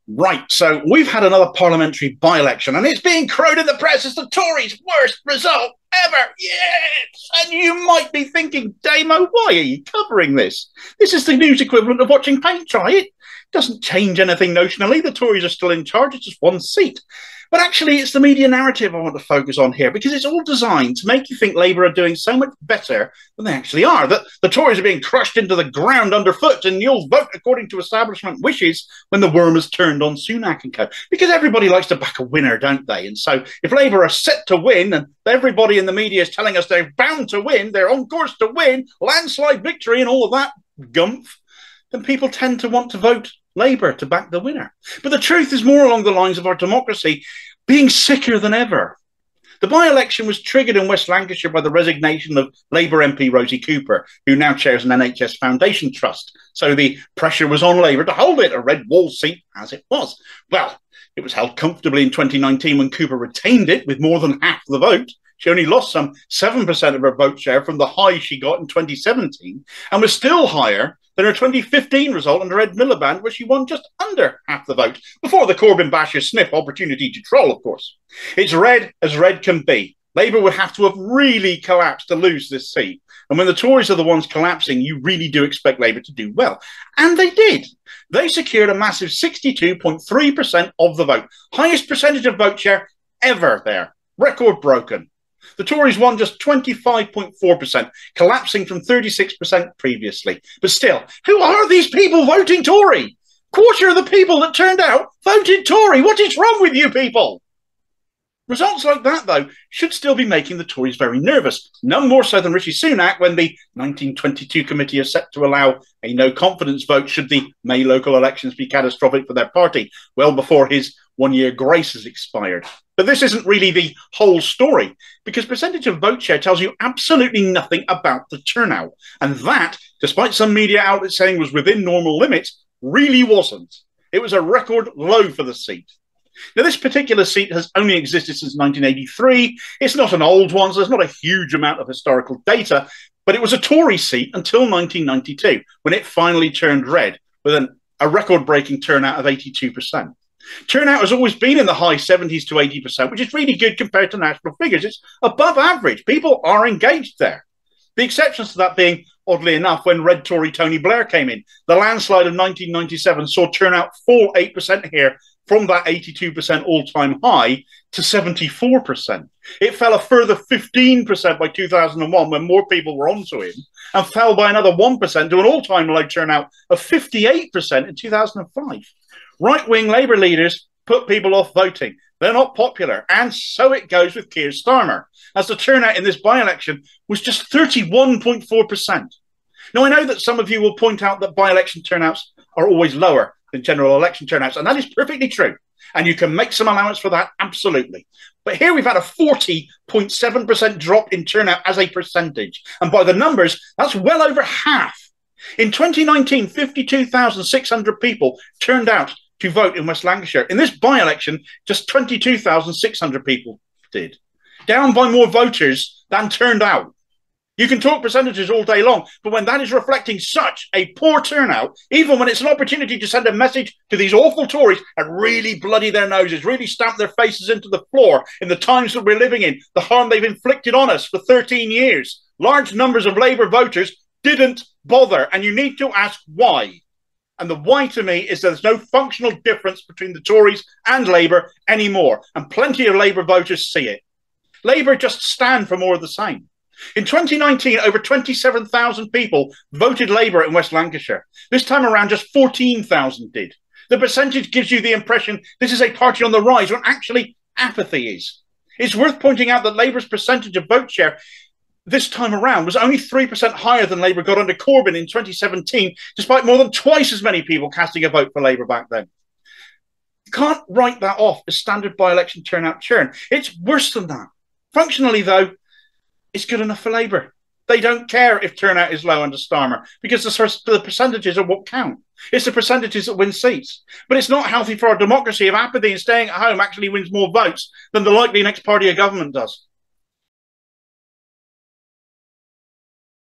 Right, so we've had another parliamentary by-election, and it's being crowed in the press as the Tories' worst result ever. Yes! And you might be thinking, Damo, why are you covering this? This is the news equivalent of watching paint dry. It doesn't change anything notionally. The Tories are still in charge. It's just one seat. But actually, it's the media narrative I want to focus on here, because it's all designed to make you think Labour are doing so much better than they actually are, that the Tories are being crushed into the ground underfoot, and you'll vote according to establishment wishes when the worm has turned on Sunak and Co. Because everybody likes to back a winner, don't they? And so if Labour are set to win, and everybody in the media is telling us they're bound to win, they're on course to win, landslide victory and all of that gumph, then people tend to want to vote Labour to back the winner. But the truth is more along the lines of our democracy being sicker than ever. The by-election was triggered in West Lancashire by the resignation of Labour MP Rosie Cooper, who now chairs an NHS Foundation Trust. So the pressure was on Labour to hold it, a red wall seat as it was. Well, it was held comfortably in 2019 when Cooper retained it with more than half the vote. She only lost some 7% of her vote share from the high she got in 2017, and was still higher than her 2015 result under Ed Miliband, where she won just under half the vote, before the Corbyn bashers sniff opportunity to troll, of course. It's red as red can be. Labour would have to have really collapsed to lose this seat. And when the Tories are the ones collapsing, you really do expect Labour to do well. And they did. They secured a massive 62.3% of the vote. Highest percentage of vote share ever there. Record broken. The Tories won just 25.4%, collapsing from 36% previously. But still, who are these people voting Tory? Quarter of the people that turned out voted Tory. What is wrong with you people? Results like that, though, should still be making the Tories very nervous. None more so than Rishi Sunak when the 1922 committee is set to allow a no-confidence vote should the May local elections be catastrophic for their party, well before his one-year grace has expired. But this isn't really the whole story, because percentage of vote share tells you absolutely nothing about the turnout. And that, despite some media outlets saying was within normal limits, really wasn't. It was a record low for the seat. Now, this particular seat has only existed since 1983. It's not an old one, so there's not a huge amount of historical data, but it was a Tory seat until 1992, when it finally turned red, with a record-breaking turnout of 82%. Turnout has always been in the high 70s to 80%, which is really good compared to national figures. It's above average. People are engaged there. The exceptions to that being, oddly enough, when Red Tory Tony Blair came in. The landslide of 1997 saw turnout fall 8% here, from that 82% all-time high to 74%. It fell a further 15% by 2001 when more people were onto him, and fell by another 1% to an all-time low turnout of 58% in 2005. Right-wing Labour leaders put people off voting. They're not popular, and so it goes with Keir Starmer, as the turnout in this by-election was just 31.4%. Now, I know that some of you will point out that by-election turnouts are always lower than general election turnouts, and that is perfectly true. And you can make some allowance for that, absolutely. But here we've had a 40.7% drop in turnout as a percentage. And by the numbers, that's well over half. In 2019, 52,600 people turned out to vote in West Lancashire. In this by-election, just 22,600 people did. Down by more voters than turned out. You can talk percentages all day long, but when that is reflecting such a poor turnout, even when it's an opportunity to send a message to these awful Tories and really bloody their noses, really stamp their faces into the floor in the times that we're living in, the harm they've inflicted on us for 13 years, large numbers of Labour voters didn't bother, and you need to ask why. And the why to me is there's no functional difference between the Tories and Labour anymore, and plenty of Labour voters see it. Labour just stand for more of the same. In 2019, over 27,000 people voted Labour in West Lancashire. This time around, just 14,000 did. The percentage gives you the impression this is a party on the rise, when actually apathy is. It's worth pointing out that Labour's percentage of vote share this time around was only 3% higher than Labour got under Corbyn in 2017, despite more than twice as many people casting a vote for Labour back then. You can't write that off as standard by-election turnout churn. It's worse than that. Functionally, though, it's good enough for Labour. They don't care if turnout is low under Starmer, because the percentages are what count. It's the percentages that win seats. But it's not healthy for our democracy if apathy and staying at home actually wins more votes than the likely next party of government does.